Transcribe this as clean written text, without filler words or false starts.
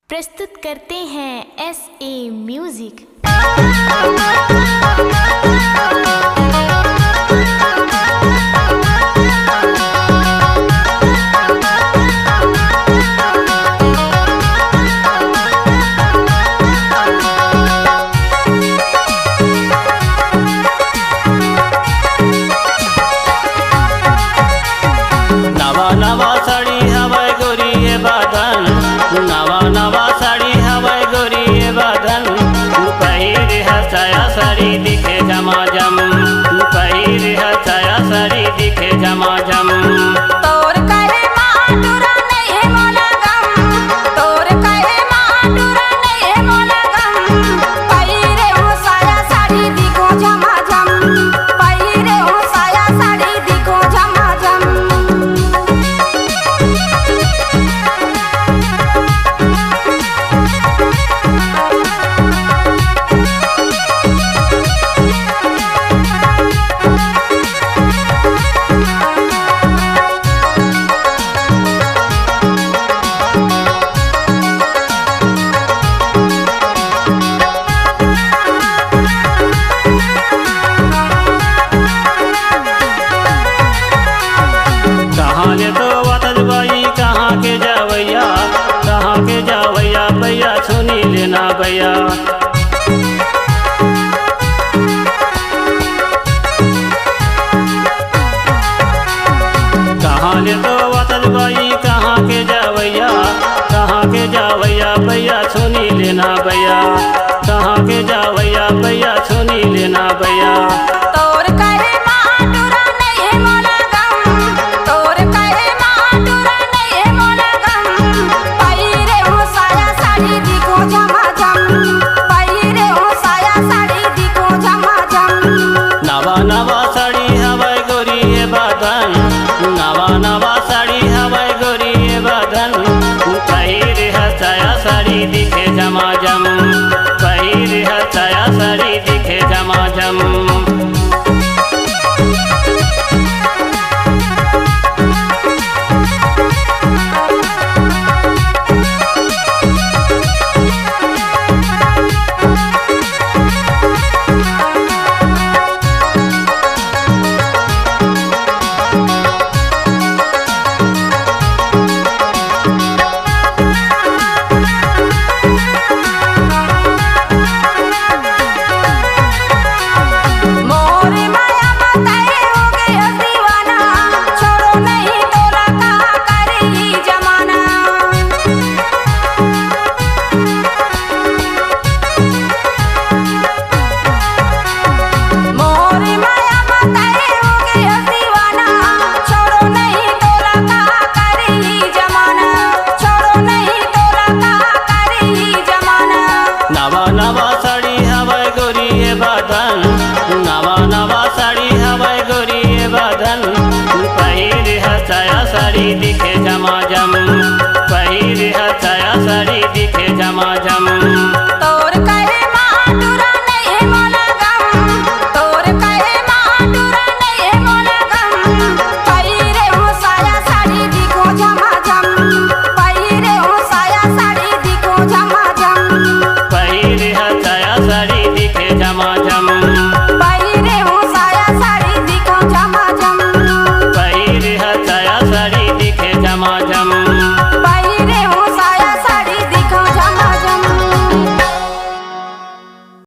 प्रस्तुत करते हैं SA म्यूजिक। नवा नवा साड़ी हवाई गोरी ये बादन, नवा नवा साड़ी हवाई गोरी ये बादन। पहिर है साया साड़ी दिखे झमाझम, पहिर है साया साड़ी दिखे झमाझम। तोर कहे माटुरा नहीं है मोला गम, तोर कहे माटुरा नहीं है मोला गम। पहिरे हो साया साड़ी दिखो झमाझम, पहिरे हो साया साड़ी दिखो झमाझम। कहाँ ले तो वतन बाई कहाँ के जावैया, कहाँ के जावैया भैया सुनी लेना भैया। कहाँ ले तो वतन बाई कहाँ के जावैया, कहाँ के जावैया भैया सुनी लेना भैया। कहाँ के जावैया भैया सुनी लेना भैया। तोर कहे माटुरा नहीं है मोला गम, तोर कहे माटुरा नहीं है मोला गम। पहिरे हो साया साड़ी दिखो झमाझम, पहिरे हो साया साड़ी दिखो झमाझम। नवा नवा साड़ी हवाई गोरी ये बादन, नवा नवा साड़ी हवाई गोरी ये बादन। पहिर है साया साड़ी दिखे झमाझम, पहिर है साया साड़ी दिखे झमाझम। मोरे माया बताए हो गए दीवाना, छोड़ो नहीं तोरा कहा करी जमाना। मोरे माया बताए हो गए दीवाना, छोड़ो नहीं तोरा कहा करी जमाना, छोड़ो नहीं तोरा कहा करी जमाना। नवा नवा साड़ी हवाई गोरी ये बादन, नवा नवा साड़ी हवाई गोरी ये बादन। पहिर है साया साड़ी दिखे झमाझम, पहिर है साया साड़ी दिखे झमाझम।